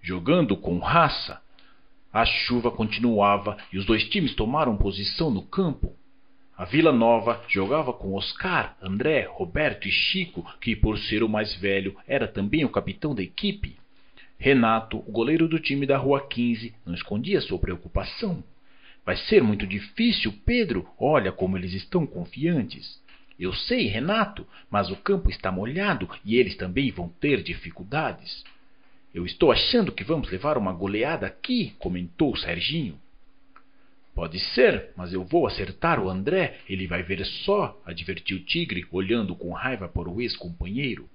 jogando com raça. A chuva continuava e os dois times tomaram posição no campo. A Vila Nova jogava com Oscar, André, Roberto e Chico, que por ser o mais velho era também o capitão da equipe. Renato, o goleiro do time da Rua 15, não escondia sua preocupação. Vai ser muito difícil, Pedro. Olha como eles estão confiantes. Eu sei, Renato, mas o campo está molhado e eles também vão ter dificuldades. Eu estou achando que vamos levar uma goleada aqui, comentou Serginho. Pode ser, mas eu vou acertar o André, ele vai ver só, advertiu Tigre, olhando com raiva para o ex-companheiro.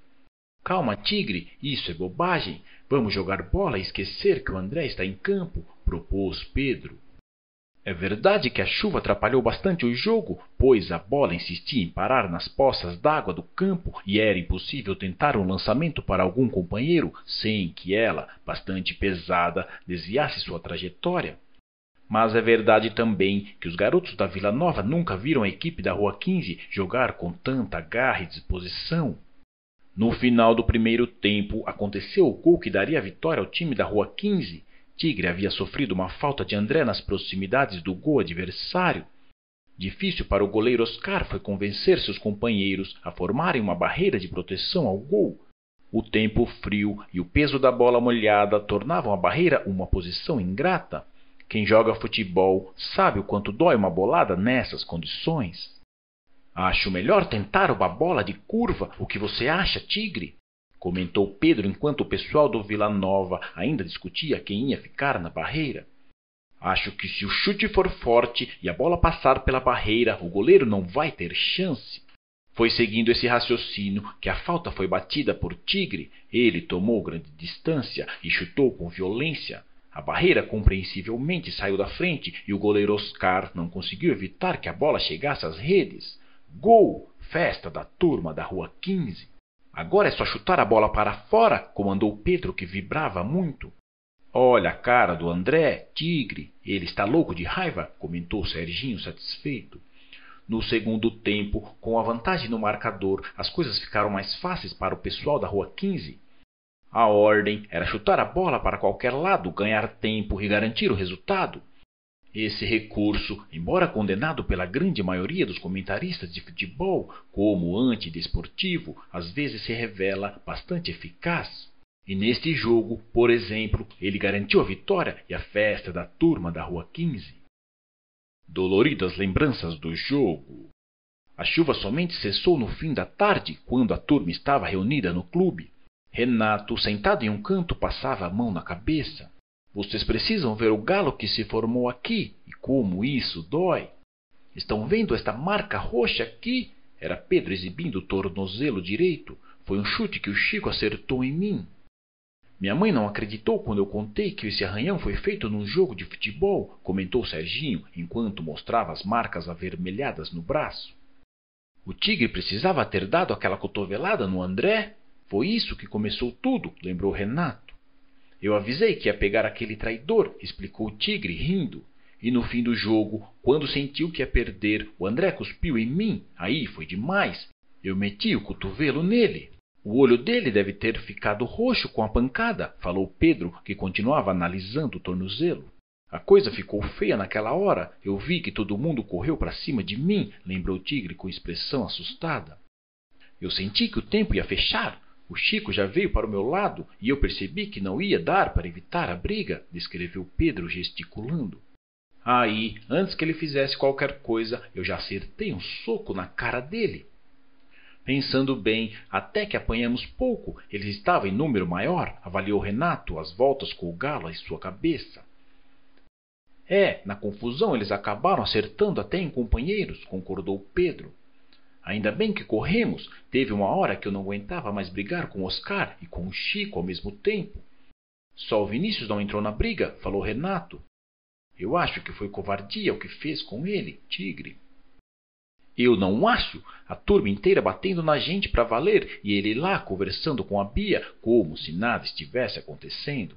Calma, Tigre, isso é bobagem. Vamos jogar bola e esquecer que o André está em campo, propôs Pedro. É verdade que a chuva atrapalhou bastante o jogo, pois a bola insistia em parar nas poças d'água do campo e era impossível tentar um lançamento para algum companheiro sem que ela, bastante pesada, desviasse sua trajetória. Mas é verdade também que os garotos da Vila Nova nunca viram a equipe da Rua 15 jogar com tanta garra e disposição. No final do primeiro tempo, aconteceu o gol que daria a vitória ao time da Rua 15. Tigre havia sofrido uma falta de André nas proximidades do gol adversário. Difícil para o goleiro Oscar foi convencer seus companheiros a formarem uma barreira de proteção ao gol. O tempo frio e o peso da bola molhada tornavam a barreira uma posição ingrata. Quem joga futebol sabe o quanto dói uma bolada nessas condições. Acho melhor tentar uma bola de curva. O que você acha, Tigre? Comentou Pedro enquanto o pessoal do Vila Nova ainda discutia quem ia ficar na barreira. Acho que se o chute for forte e a bola passar pela barreira, o goleiro não vai ter chance. Foi seguindo esse raciocínio que a falta foi batida por Tigre. Ele tomou grande distância e chutou com violência. A barreira compreensivelmente saiu da frente e o goleiro Oscar não conseguiu evitar que a bola chegasse às redes. Gol! Festa da turma da Rua 15. Agora é só chutar a bola para fora, comandou Pedro, que vibrava muito. Olha a cara do André, Tigre. Ele está louco de raiva, comentou Serginho satisfeito. No segundo tempo, com a vantagem no marcador, as coisas ficaram mais fáceis para o pessoal da Rua 15. A ordem era chutar a bola para qualquer lado, ganhar tempo e garantir o resultado. Esse recurso, embora condenado pela grande maioria dos comentaristas de futebol como antidesportivo, às vezes se revela bastante eficaz. E neste jogo, por exemplo, ele garantiu a vitória e a festa da turma da Rua 15. Doloridas lembranças do jogo. A chuva somente cessou no fim da tarde, quando a turma estava reunida no clube. Renato, sentado em um canto, passava a mão na cabeça. Vocês precisam ver o galo que se formou aqui e como isso dói. Estão vendo esta marca roxa aqui? Era Pedro exibindo o tornozelo direito. Foi um chute que o Chico acertou em mim. Minha mãe não acreditou quando eu contei que esse arranhão foi feito num jogo de futebol, comentou Serginho, enquanto mostrava as marcas avermelhadas no braço. O Tigre precisava ter dado aquela cotovelada no André? Foi isso que começou tudo, lembrou Renato. Eu avisei que ia pegar aquele traidor, explicou o Tigre, rindo. E no fim do jogo, quando sentiu que ia perder, o André cuspiu em mim. Aí foi demais. Eu meti o cotovelo nele. O olho dele deve ter ficado roxo com a pancada, falou Pedro, que continuava analisando o tornozelo. A coisa ficou feia naquela hora. Eu vi que todo mundo correu para cima de mim, lembrou o Tigre com expressão assustada. Eu senti que o tempo ia fechar. O Chico já veio para o meu lado e eu percebi que não ia dar para evitar a briga, descreveu Pedro gesticulando. Aí, antes que ele fizesse qualquer coisa, eu já acertei um soco na cara dele. Pensando bem, até que apanhamos pouco, eles estavam em número maior, avaliou Renato, as voltas com o galo em sua cabeça. Na confusão eles acabaram acertando até em companheiros, concordou Pedro. Ainda bem que corremos. Teve uma hora que eu não aguentava mais brigar com Oscar e com o Chico ao mesmo tempo. Só o Vinícius não entrou na briga, falou Renato. Eu acho que foi covardia o que fez com ele, Tigre. Eu não acho. A turma inteira batendo na gente para valer e ele lá conversando com a Bia como se nada estivesse acontecendo.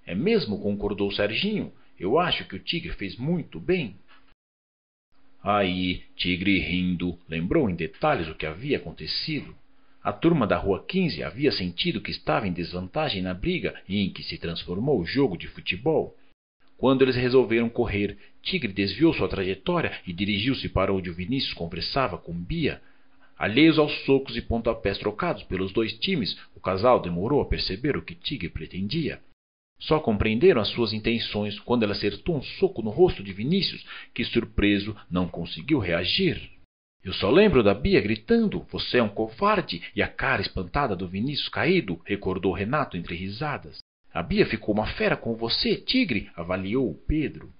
É mesmo, concordou Serginho. Eu acho que o Tigre fez muito bem. Aí, Tigre rindo, lembrou em detalhes o que havia acontecido. A turma da Rua 15 havia sentido que estava em desvantagem na briga em que se transformou o jogo de futebol. Quando eles resolveram correr, Tigre desviou sua trajetória e dirigiu-se para onde o Vinícius conversava com Bia. Alheios aos socos e pontapés trocados pelos dois times, o casal demorou a perceber o que Tigre pretendia. Só compreenderam as suas intenções quando ela acertou um soco no rosto de Vinícius, que, surpreso, não conseguiu reagir. Eu só lembro da Bia gritando: "Você é um covarde!" e a cara espantada do Vinícius caído, recordou Renato entre risadas. "A Bia ficou uma fera com você, Tigre", avaliou o Pedro.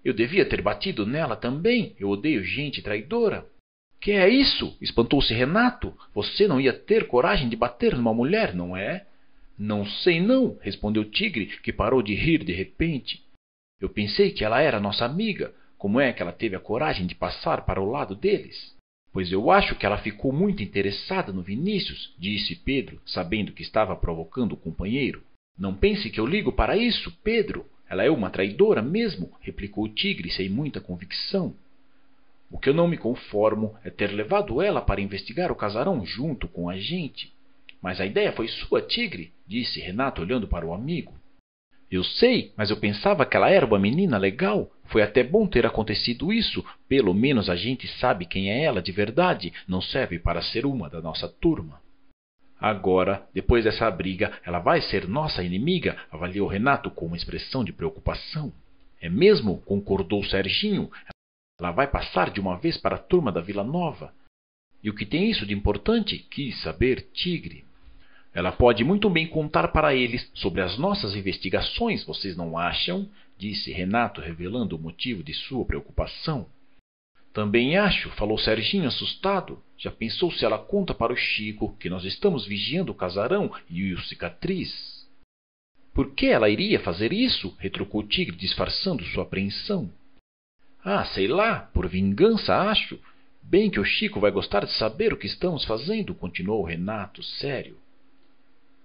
"Eu devia ter batido nela também. Eu odeio gente traidora." "Que é isso?" espantou-se Renato. "Você não ia ter coragem de bater numa mulher, não é?" "Não sei não", respondeu Tigre, que parou de rir de repente. "Eu pensei que ela era nossa amiga. Como é que ela teve a coragem de passar para o lado deles?" "Pois eu acho que ela ficou muito interessada no Vinícius", disse Pedro, sabendo que estava provocando o companheiro. "Não pense que eu ligo para isso, Pedro. Ela é uma traidora mesmo", replicou Tigre sem muita convicção. "O que eu não me conformo é ter levado ela para investigar o casarão junto com a gente." "Mas a ideia foi sua, Tigre", disse Renato olhando para o amigo. "Eu sei, mas eu pensava que ela era uma menina legal. Foi até bom ter acontecido isso. Pelo menos a gente sabe quem é ela de verdade. Não serve para ser uma da nossa turma." "Agora, depois dessa briga, ela vai ser nossa inimiga", avaliou Renato com uma expressão de preocupação. "É mesmo?", concordou Serginho. "Ela vai passar de uma vez para a turma da Vila Nova." "E o que tem isso de importante?", quis saber Tigre. "Ela pode muito bem contar para eles sobre as nossas investigações, vocês não acham?", disse Renato, revelando o motivo de sua preocupação. "Também acho", falou Serginho assustado. "Já pensou se ela conta para o Chico que nós estamos vigiando o casarão e o cicatriz?" "Por que ela iria fazer isso?", retrucou Tigre, disfarçando sua apreensão. "Ah, sei lá, por vingança, acho. Bem que o Chico vai gostar de saber o que estamos fazendo", continuou Renato, sério.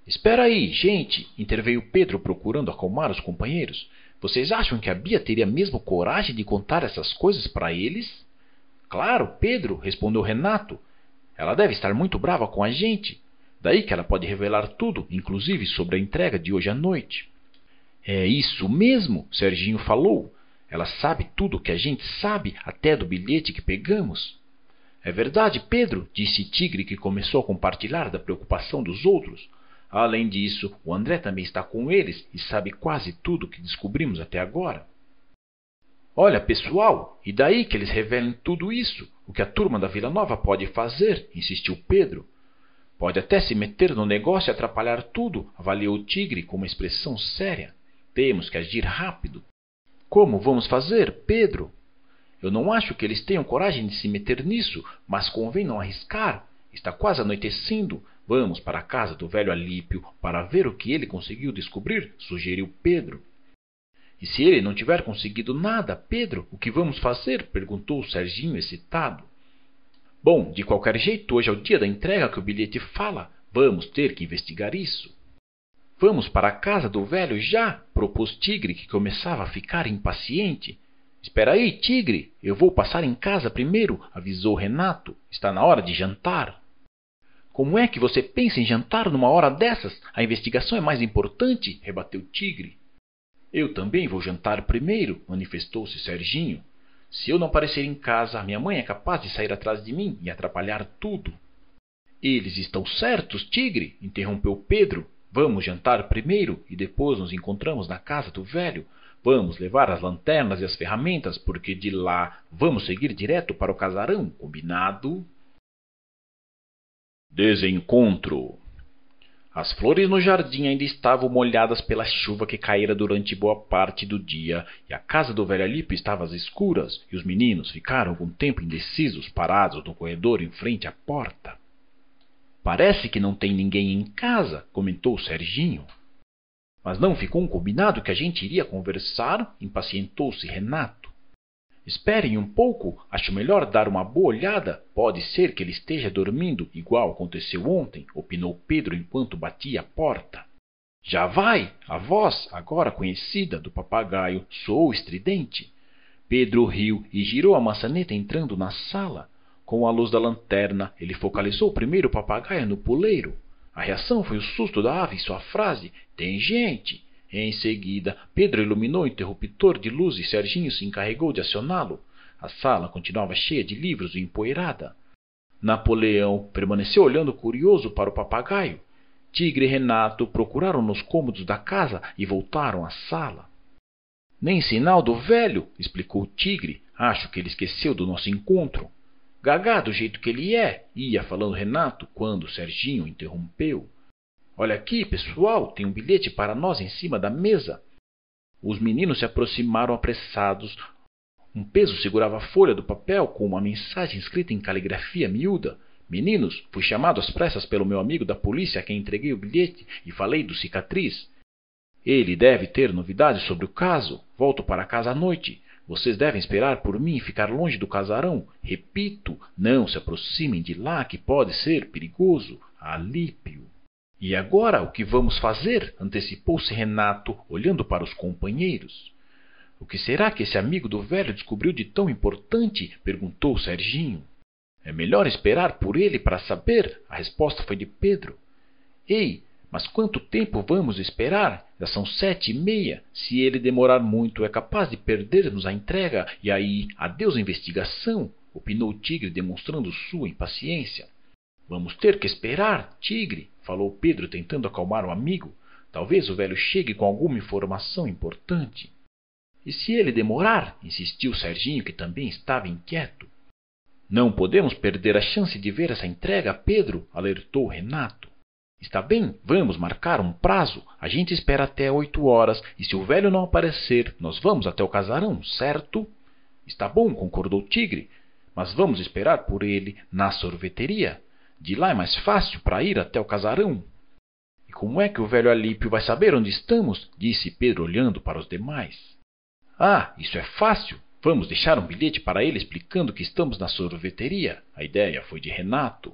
"Espera aí, gente", interveio Pedro procurando acalmar os companheiros. "Vocês acham que a Bia teria mesmo coragem de contar essas coisas para eles?" "Claro, Pedro", respondeu Renato. "Ela deve estar muito brava com a gente. Daí que ela pode revelar tudo, inclusive sobre a entrega de hoje à noite." "É isso mesmo", Serginho falou. "Ela sabe tudo o que a gente sabe, até do bilhete que pegamos." "É verdade, Pedro", disse Tigre, que começou a compartilhar da preocupação dos outros. "Além disso, o André também está com eles e sabe quase tudo o que descobrimos até agora." "Olha, pessoal, e daí que eles revelem tudo isso? O que a turma da Vila Nova pode fazer?", insistiu Pedro. "Pode até se meter no negócio e atrapalhar tudo", avaliou o Tigre com uma expressão séria. "Temos que agir rápido." "Como vamos fazer, Pedro?" "Eu não acho que eles tenham coragem de se meter nisso, mas convém não arriscar. Está quase anoitecendo. Vamos para a casa do velho Alípio para ver o que ele conseguiu descobrir", sugeriu Pedro. "E se ele não tiver conseguido nada, Pedro, o que vamos fazer?", perguntou Serginho excitado. "Bom, de qualquer jeito, hoje é o dia da entrega que o bilhete fala. Vamos ter que investigar isso." "Vamos para a casa do velho já?", propôs Tigre, que começava a ficar impaciente. "Espera aí, Tigre, eu vou passar em casa primeiro", avisou Renato. "Está na hora de jantar." "Como é que você pensa em jantar numa hora dessas? A investigação é mais importante", rebateu Tigre. "Eu também vou jantar primeiro", manifestou-se Serginho. "Se eu não aparecer em casa, minha mãe é capaz de sair atrás de mim e atrapalhar tudo." "Eles estão certos, Tigre", interrompeu Pedro. "Vamos jantar primeiro e depois nos encontramos na casa do velho. Vamos levar as lanternas e as ferramentas, porque de lá vamos seguir direto para o casarão, combinado?" Desencontro. As flores no jardim ainda estavam molhadas pela chuva que caíra durante boa parte do dia, e a casa do velho Alípio estava às escuras, e os meninos ficaram algum tempo indecisos, parados no corredor em frente à porta. "Parece que não tem ninguém em casa", comentou Serginho. "Mas não ficou um combinado que a gente iria conversar?", impacientou-se Renato. "Esperem um pouco, acho melhor dar uma boa olhada. Pode ser que ele esteja dormindo, igual aconteceu ontem", opinou Pedro enquanto batia a porta. "Já vai!", a voz, agora conhecida, do papagaio soou estridente. Pedro riu e girou a maçaneta entrando na sala. Com a luz da lanterna, ele focalizou primeiro o papagaio no puleiro. A reação foi o susto da ave em sua frase: "Tem gente!" Em seguida, Pedro iluminou o interruptor de luz e Serginho se encarregou de acioná-lo. A sala continuava cheia de livros e empoeirada. Napoleão permaneceu olhando curioso para o papagaio. Tigre e Renato procuraram nos cômodos da casa e voltaram à sala. "Nem sinal do velho", explicou Tigre. "Acho que ele esqueceu do nosso encontro." "Gagá do jeito que ele é", ia falando Renato, quando Serginho interrompeu. "Olha aqui, pessoal, tem um bilhete para nós em cima da mesa." Os meninos se aproximaram apressados. Um peso segurava a folha do papel com uma mensagem escrita em caligrafia miúda. "Meninos, fui chamado às pressas pelo meu amigo da polícia a quem entreguei o bilhete e falei do cicatriz. Ele deve ter novidades sobre o caso. Volto para casa à noite. Vocês devem esperar por mim e ficar longe do casarão. Repito, não se aproximem de lá, que pode ser perigoso. Alípio." "E agora, o que vamos fazer?" antecipou-se Renato, olhando para os companheiros. "O que será que esse amigo do velho descobriu de tão importante?" perguntou Serginho. "É melhor esperar por ele para saber." A resposta foi de Pedro. "Ei, mas quanto tempo vamos esperar? Já são 7h30. Se ele demorar muito, é capaz de perdermos a entrega e aí, adeus à investigação", opinou o Tigre, demonstrando sua impaciência. "Vamos ter que esperar, Tigre", falou Pedro, tentando acalmar o amigo. "Talvez o velho chegue com alguma informação importante." "E se ele demorar?" insistiu Serginho, que também estava inquieto. "Não podemos perder a chance de ver essa entrega, Pedro", alertou Renato. "Está bem, vamos marcar um prazo. A gente espera até 8 horas e se o velho não aparecer, nós vamos até o casarão, certo?" "Está bom", concordou Tigre, "mas vamos esperar por ele na sorveteria. De lá é mais fácil para ir até o casarão." "E como é que o velho Alípio vai saber onde estamos?" disse Pedro, olhando para os demais. "Ah, isso é fácil. Vamos deixar um bilhete para ele explicando que estamos na sorveteria." A ideia foi de Renato.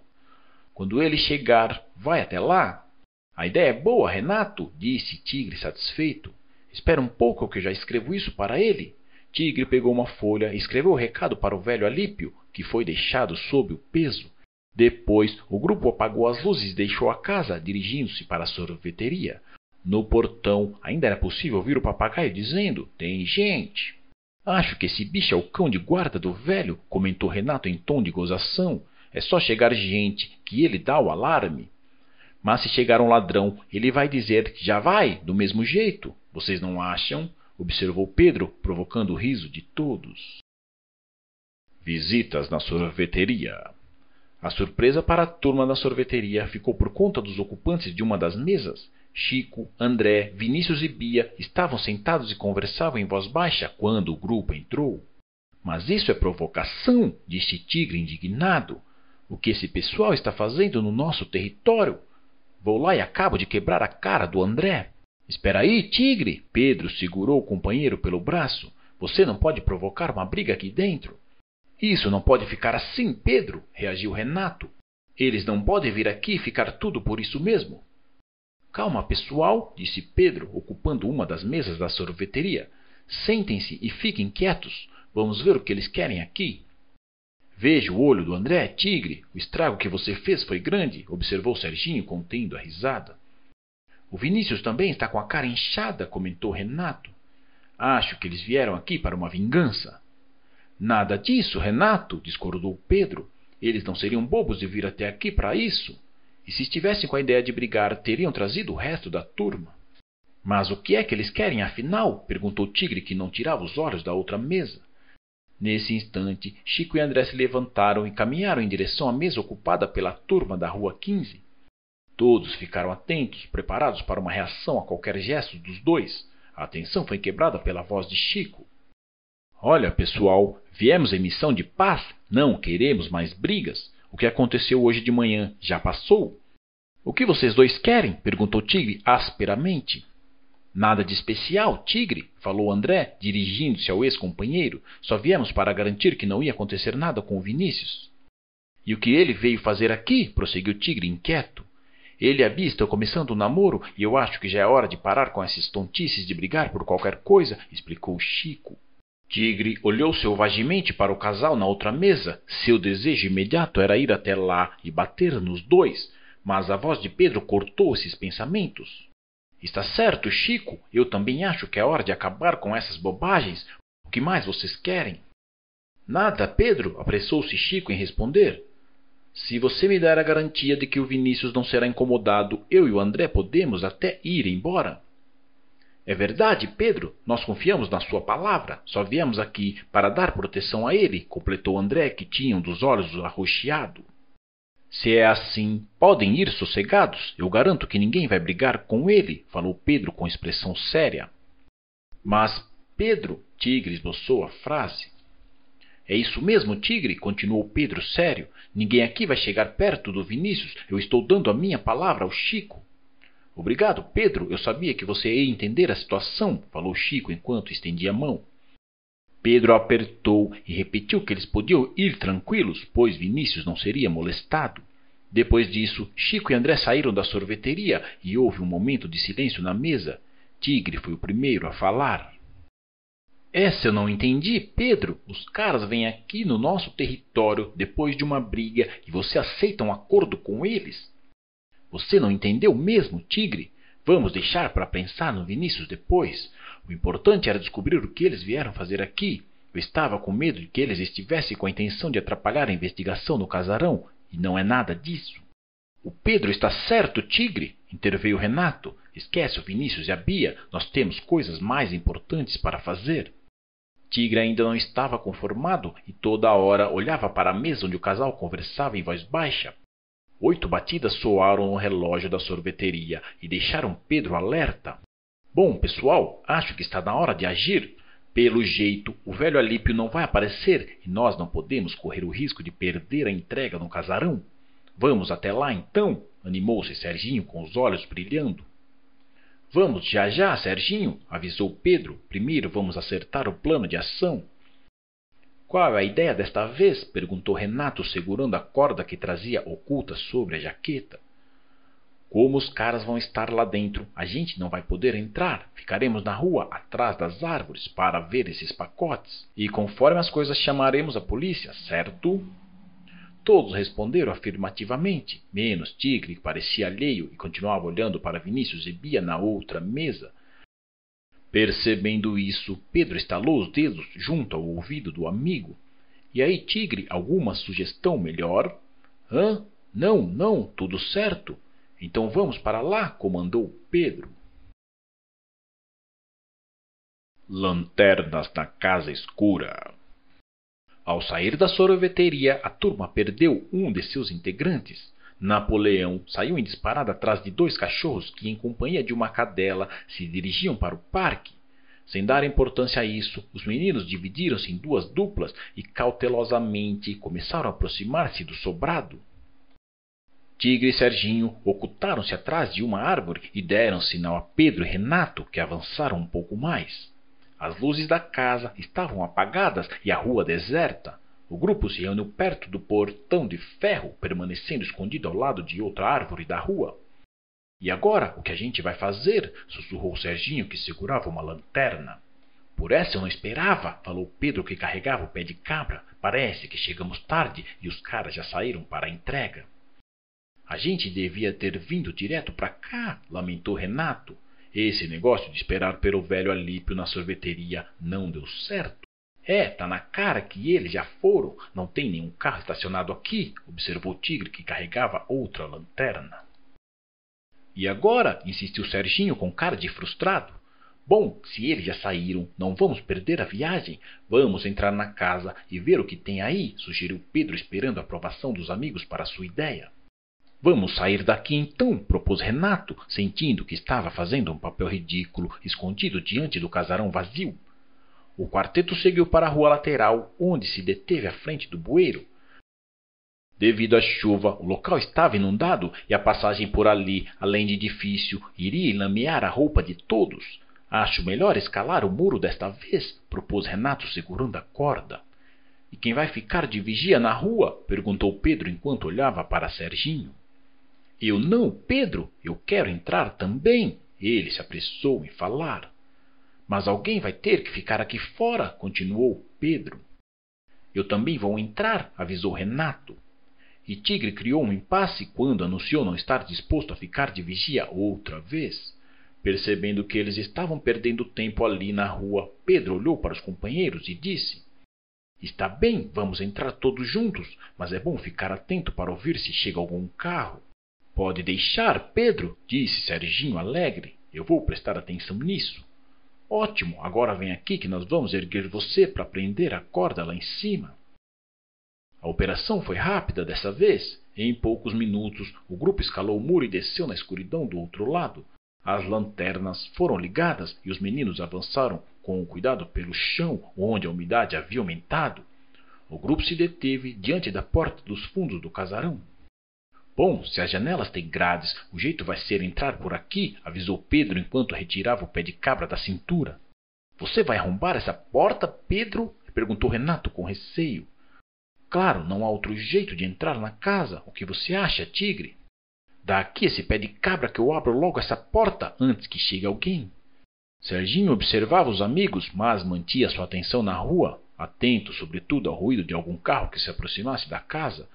"Quando ele chegar, vai até lá." "A ideia é boa, Renato", disse Tigre satisfeito. "Espera um pouco que eu já escrevo isso para ele." Tigre pegou uma folha e escreveu o recado para o velho Alípio, que foi deixado sob o peso. Depois, o grupo apagou as luzes e deixou a casa, dirigindo-se para a sorveteria. No portão, ainda era possível ouvir o papagaio dizendo: "Tem gente." "Acho que esse bicho é o cão de guarda do velho", comentou Renato em tom de gozação. "É só chegar gente que ele dá o alarme." "Mas se chegar um ladrão, ele vai dizer que já vai, do mesmo jeito. Vocês não acham?" observou Pedro, provocando o riso de todos. Visitas na sorveteria. A surpresa para a turma da sorveteria ficou por conta dos ocupantes de uma das mesas. Chico, André, Vinícius e Bia estavam sentados e conversavam em voz baixa quando o grupo entrou. "Mas isso é provocação", disse Tigre indignado. "O que esse pessoal está fazendo no nosso território? Vou lá e acabo de quebrar a cara do André." "Espera aí, Tigre!" Pedro segurou o companheiro pelo braço. "Você não pode provocar uma briga aqui dentro." "Isso não pode ficar assim, Pedro", reagiu Renato. "Eles não podem vir aqui e ficar tudo por isso mesmo." "Calma, pessoal", disse Pedro, ocupando uma das mesas da sorveteria. "Sentem-se e fiquem quietos. Vamos ver o que eles querem aqui." "Veja o olho do André, Tigre. O estrago que você fez foi grande", observou Serginho, contendo a risada. "O Vinícius também está com a cara inchada", comentou Renato. "Acho que eles vieram aqui para uma vingança." "Nada disso, Renato", discordou Pedro. "Eles não seriam bobos de vir até aqui para isso. E se estivessem com a ideia de brigar, teriam trazido o resto da turma." "Mas o que é que eles querem, afinal?" perguntou Tigre, que não tirava os olhos da outra mesa. Nesse instante, Chico e André se levantaram e caminharam em direção à mesa ocupada pela turma da Rua 15. Todos ficaram atentos, preparados para uma reação a qualquer gesto dos dois. A atenção foi quebrada pela voz de Chico. "Olha, pessoal, viemos em missão de paz, não queremos mais brigas. O que aconteceu hoje de manhã já passou." "O que vocês dois querem?" perguntou Tigre asperamente. "Nada de especial, Tigre", falou André, dirigindo-se ao ex-companheiro. "Só viemos para garantir que não ia acontecer nada com o Vinícius." "E o que ele veio fazer aqui?" prosseguiu Tigre inquieto. "Ele e a Bia estão começando um namoro e eu acho que já é hora de parar com essas tontices de brigar por qualquer coisa", explicou Chico. Tigre olhou selvagemente para o casal na outra mesa. Seu desejo imediato era ir até lá e bater nos dois, mas a voz de Pedro cortou esses pensamentos. Está certo, Chico, eu também acho que é hora de acabar com essas bobagens. O que mais vocês querem? Nada, Pedro, apressou-se Chico em responder. Se você me der a garantia de que o Vinícius não será incomodado, eu e o André podemos até ir embora. É verdade, Pedro, nós confiamos na sua palavra. Só viemos aqui para dar proteção a ele, completou André, que tinha um dos olhos arroxeado. Se é assim, podem ir sossegados. Eu garanto que ninguém vai brigar com ele, falou Pedro com expressão séria. Mas, Pedro, Tigre esboçou a frase. É isso mesmo, Tigre, continuou Pedro sério. Ninguém aqui vai chegar perto do Vinícius. Eu estou dando a minha palavra ao Chico. Obrigado, Pedro. Eu sabia que você ia entender a situação, falou Chico enquanto estendia a mão. Pedro apertou e repetiu que eles podiam ir tranquilos, pois Vinícius não seria molestado. Depois disso, Chico e André saíram da sorveteria e houve um momento de silêncio na mesa. Tigre foi o primeiro a falar. Essa eu não entendi, Pedro. Os caras vêm aqui no nosso território depois de uma briga e você aceita um acordo com eles? Você não entendeu mesmo, Tigre? Vamos deixar para pensar no Vinícius depois. O importante era descobrir o que eles vieram fazer aqui. Eu estava com medo de que eles estivessem com a intenção de atrapalhar a investigação no casarão, e não é nada disso. O Pedro está certo, Tigre, interveio Renato. Esquece o Vinícius e a Bia, nós temos coisas mais importantes para fazer. Tigre ainda não estava conformado e toda hora olhava para a mesa onde o casal conversava em voz baixa. 8 batidas soaram no relógio da sorveteria e deixaram Pedro alerta. Bom, pessoal, acho que está na hora de agir. Pelo jeito, o velho Alípio não vai aparecer e nós não podemos correr o risco de perder a entrega no casarão. Vamos até lá, então, animou-se Serginho com os olhos brilhando. Vamos já já, Serginho, avisou Pedro. Primeiro vamos acertar o plano de ação. Qual é a ideia desta vez? Perguntou Renato, segurando a corda que trazia oculta sobre a jaqueta. Como os caras vão estar lá dentro, a gente não vai poder entrar. Ficaremos na rua, atrás das árvores, para ver esses pacotes. E conforme as coisas chamaremos a polícia, certo? Todos responderam afirmativamente, menos Tigre, que parecia alheio e continuava olhando para Vinícius e Bia na outra mesa. Percebendo isso, Pedro estalou os dedos junto ao ouvido do amigo. E aí, Tigre, alguma sugestão melhor? Hã? Não, tudo certo. Então vamos para lá, comandou Pedro. Lanternas na casa escura. Ao sair da sorveteria, a turma perdeu um de seus integrantes. Napoleão saiu em disparada atrás de 2 cachorros que, em companhia de uma cadela, se dirigiam para o parque. Sem dar importância a isso, os meninos dividiram-se em 2 duplas e cautelosamente começaram a aproximar-se do sobrado. Tigre e Serginho ocultaram-se atrás de uma árvore e deram sinal a Pedro e Renato, que avançaram um pouco mais. As luzes da casa estavam apagadas e a rua deserta. O grupo se reuniu perto do portão de ferro, permanecendo escondido ao lado de outra árvore da rua. E agora, o que a gente vai fazer? Sussurrou Serginho, que segurava uma lanterna. Por essa eu não esperava, falou Pedro, que carregava o pé de cabra. Parece que chegamos tarde e os caras já saíram para a entrega. A gente devia ter vindo direto para cá, lamentou Renato. Esse negócio de esperar pelo velho Alípio na sorveteria não deu certo. Tá na cara que eles já foram. Não tem nenhum carro estacionado aqui, observou Tigre, que carregava outra lanterna. E agora? Insistiu Serginho com cara de frustrado. Bom, se eles já saíram, não vamos perder a viagem. Vamos entrar na casa e ver o que tem aí, sugeriu Pedro, esperando a aprovação dos amigos para sua ideia. Vamos sair daqui então, propôs Renato, sentindo que estava fazendo um papel ridículo, escondido diante do casarão vazio. O quarteto seguiu para a rua lateral, onde se deteve à frente do bueiro. Devido à chuva, o local estava inundado e a passagem por ali, além de difícil, iria enlamear a roupa de todos. Acho melhor escalar o muro desta vez, propôs Renato, segurando a corda. E quem vai ficar de vigia na rua? Perguntou Pedro enquanto olhava para Serginho. Eu não, Pedro, eu quero entrar também. Ele se apressou em falar. Mas alguém vai ter que ficar aqui fora, continuou Pedro. Eu também vou entrar, avisou Renato. E Tigre criou um impasse quando anunciou não estar disposto a ficar de vigia outra vez. Percebendo que eles estavam perdendo tempo ali na rua, Pedro olhou para os companheiros e disse: Está bem, vamos entrar todos juntos, mas é bom ficar atento para ouvir se chega algum carro. Pode deixar, Pedro, disse Serginho alegre. Eu vou prestar atenção nisso. Ótimo, agora vem aqui que nós vamos erguer você para prender a corda lá em cima. A operação foi rápida dessa vez. Em poucos minutos, o grupo escalou o muro e desceu na escuridão do outro lado. As lanternas foram ligadas e os meninos avançaram com cuidado pelo chão, onde a umidade havia aumentado. O grupo se deteve diante da porta dos fundos do casarão. Bom, se as janelas têm grades, o jeito vai ser entrar por aqui, avisou Pedro enquanto retirava o pé de cabra da cintura. Você vai arrombar essa porta, Pedro? Perguntou Renato com receio. Claro, não há outro jeito de entrar na casa. O que você acha, Tigre? Dá aqui esse pé de cabra que eu abro logo essa porta antes que chegue alguém. Serginho observava os amigos, mas mantinha sua atenção na rua, atento sobretudo ao ruído de algum carro que se aproximasse da casa.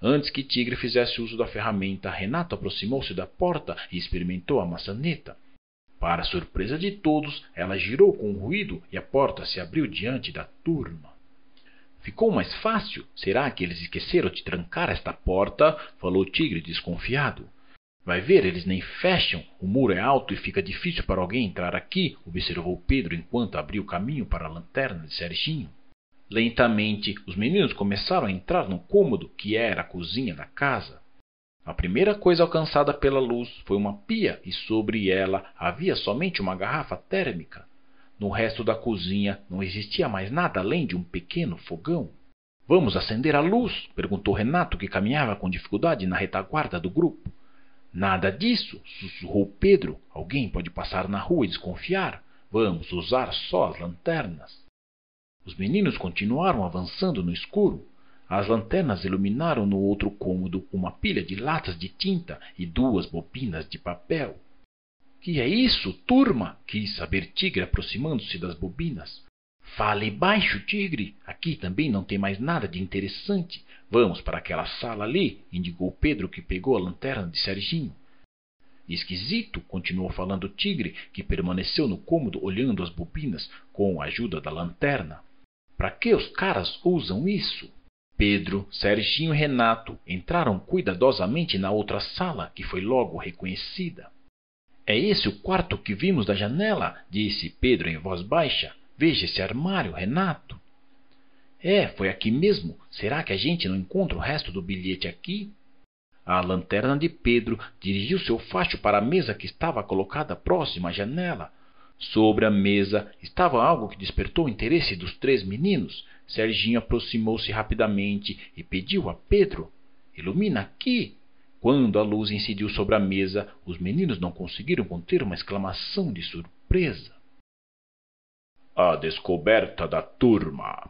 Antes que Tigre fizesse uso da ferramenta, Renato aproximou-se da porta e experimentou a maçaneta. Para surpresa de todos, ela girou com um ruído e a porta se abriu diante da turma. Ficou mais fácil. Será que eles esqueceram de trancar esta porta? Falou Tigre desconfiado. Vai ver, eles nem fecham. O muro é alto e fica difícil para alguém entrar aqui, observou Pedro enquanto abria o caminho para a lanterna de Serginho. Lentamente, os meninos começaram a entrar no cômodo que era a cozinha da casa. A primeira coisa alcançada pela luz foi uma pia e sobre ela havia somente uma garrafa térmica. No resto da cozinha não existia mais nada além de um pequeno fogão. Vamos acender a luz? Perguntou Renato, que caminhava com dificuldade na retaguarda do grupo. Nada disso, sussurrou Pedro. Alguém pode passar na rua e desconfiar. Vamos usar só as lanternas. Os meninos continuaram avançando no escuro. As lanternas iluminaram no outro cômodo uma pilha de latas de tinta e 2 bobinas de papel. Que é isso, turma? Quis saber Tigre aproximando-se das bobinas. Fale baixo, Tigre. Aqui também não tem mais nada de interessante. Vamos para aquela sala ali, indicou Pedro, que pegou a lanterna de Serginho. Esquisito, continuou falando Tigre, que permaneceu no cômodo olhando as bobinas com a ajuda da lanterna. Para que os caras usam isso? Pedro, Serginho e Renato entraram cuidadosamente na outra sala, que foi logo reconhecida. É esse o quarto que vimos da janela? Disse Pedro em voz baixa. Veja esse armário, Renato. É, foi aqui mesmo. Será que a gente não encontra o resto do bilhete aqui? A lanterna de Pedro dirigiu seu facho para a mesa que estava colocada próxima à janela. Sobre a mesa estava algo que despertou o interesse dos 3 meninos. Serginho aproximou-se rapidamente e pediu a Pedro: Ilumina aqui. Quando a luz incidiu sobre a mesa, os meninos não conseguiram conter uma exclamação de surpresa. A descoberta da turma.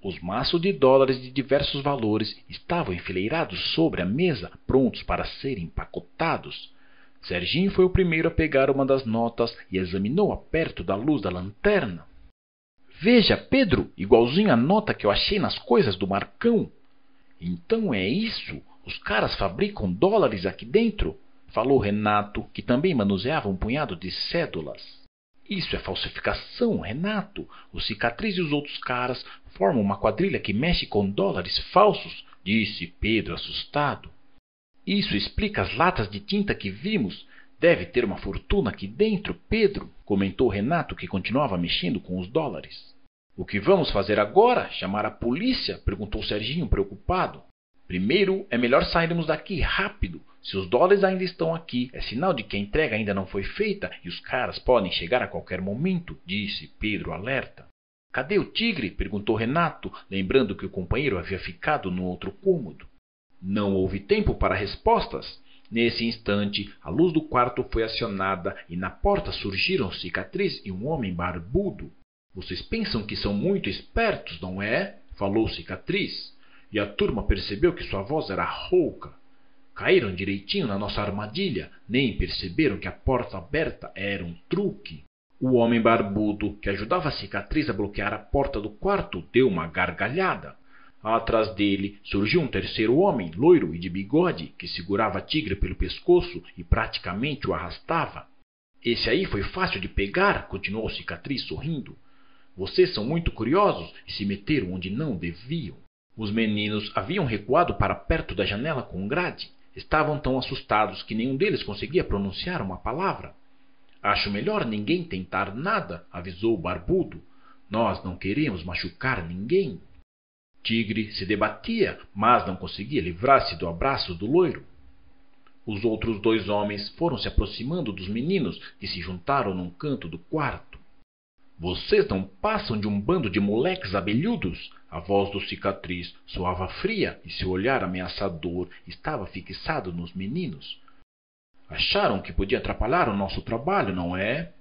Os maços de dólares de diversos valores estavam enfileirados sobre a mesa, prontos para serem empacotados. Serginho foi o primeiro a pegar uma das notas e examinou-a perto da luz da lanterna. Veja, Pedro, igualzinho à nota que eu achei nas coisas do Marcão. Então é isso? Os caras fabricam dólares aqui dentro? Falou Renato, que também manuseava um punhado de cédulas. Isso é falsificação, Renato. O Cicatriz e os outros caras formam uma quadrilha que mexe com dólares falsos, disse Pedro assustado. Isso explica as latas de tinta que vimos. Deve ter uma fortuna aqui dentro, Pedro, comentou Renato, que continuava mexendo com os dólares. O que vamos fazer agora? Chamar a polícia? Perguntou Serginho preocupado. Primeiro, é melhor sairmos daqui rápido. Se os dólares ainda estão aqui, é sinal de que a entrega ainda não foi feita e os caras podem chegar a qualquer momento, disse Pedro alerta. Cadê o Tigre? Perguntou Renato, lembrando que o companheiro havia ficado no outro cômodo. Não houve tempo para respostas. Nesse instante, a luz do quarto foi acionada e na porta surgiram Cicatriz e um homem barbudo. Vocês pensam que são muito espertos, não é? Falou Cicatriz. E a turma percebeu que sua voz era rouca. Caíram direitinho na nossa armadilha, nem perceberam que a porta aberta era um truque. O homem barbudo, que ajudava a cicatriz a bloquear a porta do quarto, deu uma gargalhada. Atrás dele surgiu um terceiro homem, loiro e de bigode, que segurava Tigre pelo pescoço e praticamente o arrastava. Esse aí foi fácil de pegar, continuou Cicatriz sorrindo. Vocês são muito curiosos e se meteram onde não deviam. Os meninos haviam recuado para perto da janela com grade. Estavam tão assustados que nenhum deles conseguia pronunciar uma palavra. Acho melhor ninguém tentar nada, avisou o barbudo. Nós não queremos machucar ninguém. Tigre se debatia, mas não conseguia livrar-se do abraço do loiro. Os outros dois homens foram se aproximando dos meninos, que se juntaram num canto do quarto. Vocês não passam de um bando de moleques abelhudos? A voz do Cicatriz soava fria e seu olhar ameaçador estava fixado nos meninos. Acharam que podia atrapalhar o nosso trabalho, não é?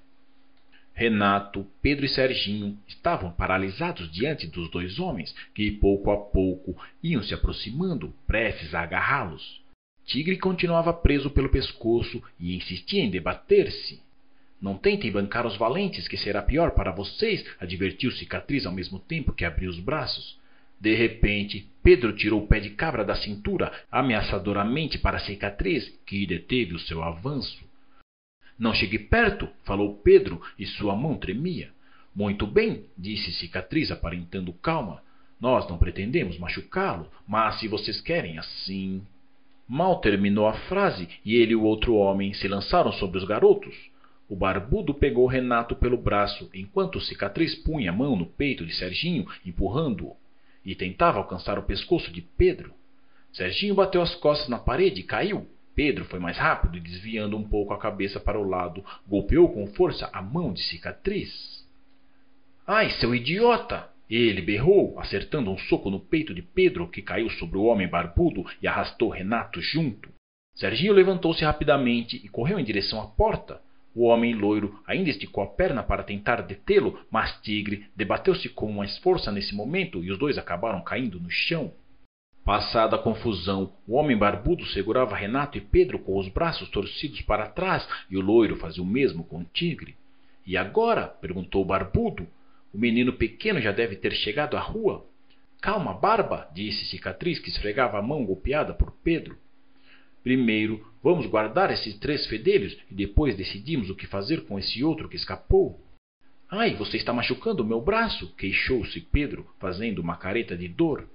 Renato, Pedro e Serginho estavam paralisados diante dos dois homens, que pouco a pouco iam se aproximando, prestes a agarrá-los. Tigre continuava preso pelo pescoço e insistia em debater-se. Não tentem bancar os valentes, que será pior para vocês, advertiu Cicatriz ao mesmo tempo que abriu os braços. De repente, Pedro tirou o pé de cabra da cintura, ameaçadoramente para Cicatriz, que deteve o seu avanço. Não chegue perto, falou Pedro, e sua mão tremia. Muito bem, disse Cicatriz, aparentando calma. Nós não pretendemos machucá-lo, mas se vocês querem assim... Mal terminou a frase e ele e o outro homem se lançaram sobre os garotos. O barbudo pegou Renato pelo braço, enquanto Cicatriz punha a mão no peito de Serginho, empurrando-o, e tentava alcançar o pescoço de Pedro. Serginho bateu as costas na parede e caiu. Pedro foi mais rápido e, desviando um pouco a cabeça para o lado, golpeou com força a mão de Cicatriz. — Ai, seu idiota! Ele berrou, acertando um soco no peito de Pedro, que caiu sobre o homem barbudo e arrastou Renato junto. Serginho levantou-se rapidamente e correu em direção à porta. O homem loiro ainda esticou a perna para tentar detê-lo, mas Tigre debateu-se com mais força nesse momento e os dois acabaram caindo no chão. Passada a confusão, o homem barbudo segurava Renato e Pedro com os braços torcidos para trás e o loiro fazia o mesmo com Tigre. — E agora? — perguntou o barbudo. — O menino pequeno já deve ter chegado à rua. — Calma, Barba! — disse Cicatriz, que esfregava a mão golpeada por Pedro. — Primeiro, vamos guardar esses 3 fedelhos e depois decidimos o que fazer com esse outro que escapou. — Ai, você está machucando o meu braço! — queixou-se Pedro, fazendo uma careta de dor.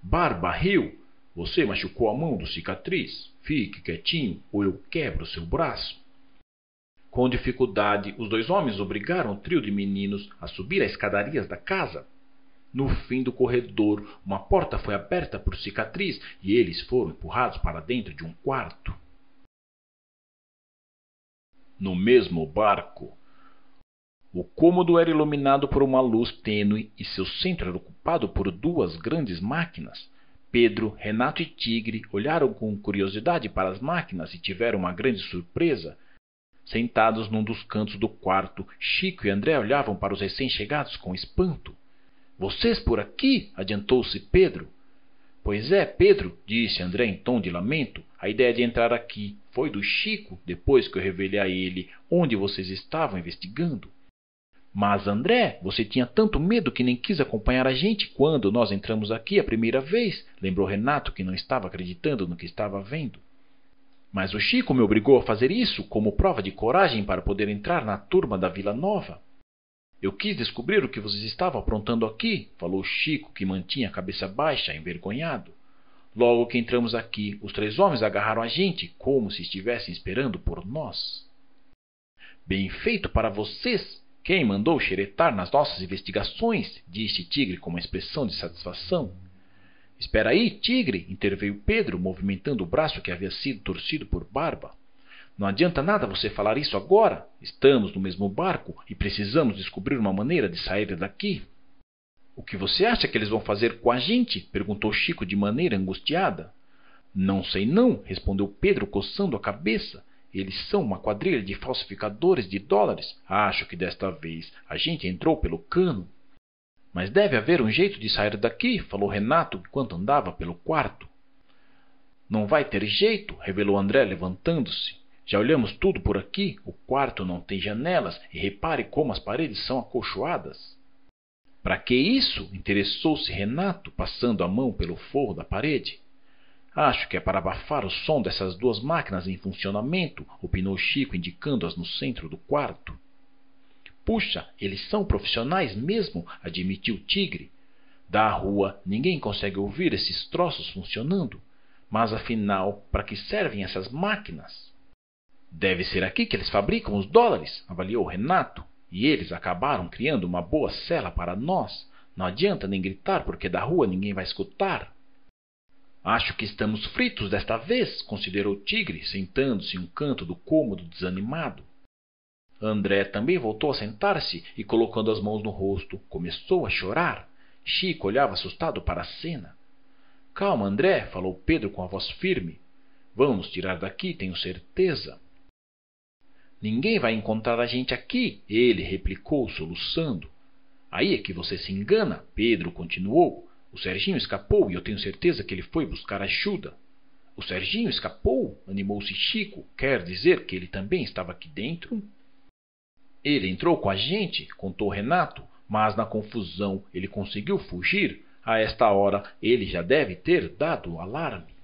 Barba riu. — Você machucou a mão do Cicatriz. Fique quietinho ou eu quebro seu braço. Com dificuldade, os dois homens obrigaram o trio de meninos a subir as escadarias da casa. No fim do corredor, uma porta foi aberta por Cicatriz e eles foram empurrados para dentro de um quarto. No mesmo barco. O cômodo era iluminado por uma luz tênue e seu centro era ocupado por 2 grandes máquinas. Pedro, Renato e Tigre olharam com curiosidade para as máquinas e tiveram uma grande surpresa. Sentados num dos cantos do quarto, Chico e André olhavam para os recém-chegados com espanto. — Vocês por aqui? — adiantou-se Pedro. — Pois é, Pedro — disse André em tom de lamento. — A ideia de entrar aqui foi do Chico, depois que eu revelei a ele onde vocês estavam investigando. — Mas, André, você tinha tanto medo que nem quis acompanhar a gente quando nós entramos aqui a primeira vez — lembrou Renato, que não estava acreditando no que estava vendo. — Mas o Chico me obrigou a fazer isso como prova de coragem para poder entrar na turma da Vila Nova. — Eu quis descobrir o que vocês estavam aprontando aqui — falou Chico, que mantinha a cabeça baixa, envergonhado. — Logo que entramos aqui, os 3 homens agarraram a gente, como se estivessem esperando por nós. — Bem feito para vocês! Quem mandou xeretar nas nossas investigações? Disse Tigre com uma expressão de satisfação. — Espera aí, Tigre! Interveio Pedro, movimentando o braço que havia sido torcido por Barba. — Não adianta nada você falar isso agora. Estamos no mesmo barco e precisamos descobrir uma maneira de sair daqui. — O que você acha que eles vão fazer com a gente? Perguntou Chico de maneira angustiada. — Não sei não, respondeu Pedro, coçando a cabeça. Eles são uma quadrilha de falsificadores de dólares. Acho que desta vez a gente entrou pelo cano. — Mas deve haver um jeito de sair daqui, falou Renato enquanto andava pelo quarto. — Não vai ter jeito, revelou André levantando-se. Já olhamos tudo por aqui, o quarto não tem janelas e repare como as paredes são acolchoadas. Para que isso? Interessou-se Renato, passando a mão pelo forro da parede. Acho que é para abafar o som dessas duas máquinas em funcionamento, opinou Chico, indicando-as no centro do quarto. Puxa, eles são profissionais mesmo, admitiu Tigre. Da rua ninguém consegue ouvir esses troços funcionando. Mas afinal, para que servem essas máquinas? Deve ser aqui que eles fabricam os dólares, avaliou Renato. E eles acabaram criando uma boa cela para nós. Não adianta nem gritar, porque da rua ninguém vai escutar. Acho que estamos fritos desta vez, considerou Tigre, sentando-se em um canto do cômodo desanimado. André também voltou a sentar-se e, colocando as mãos no rosto, começou a chorar. Chico olhava assustado para a cena. Calma, André, falou Pedro com a voz firme. Vamos nos tirar daqui, tenho certeza. Ninguém vai encontrar a gente aqui, ele replicou, soluçando. Aí é que você se engana, Pedro continuou. O Serginho escapou e eu tenho certeza que ele foi buscar ajuda. O Serginho escapou? Animou-se Chico. Quer dizer que ele também estava aqui dentro? Ele entrou com a gente, contou Renato, mas na confusão ele conseguiu fugir. A esta hora ele já deve ter dado o alarme.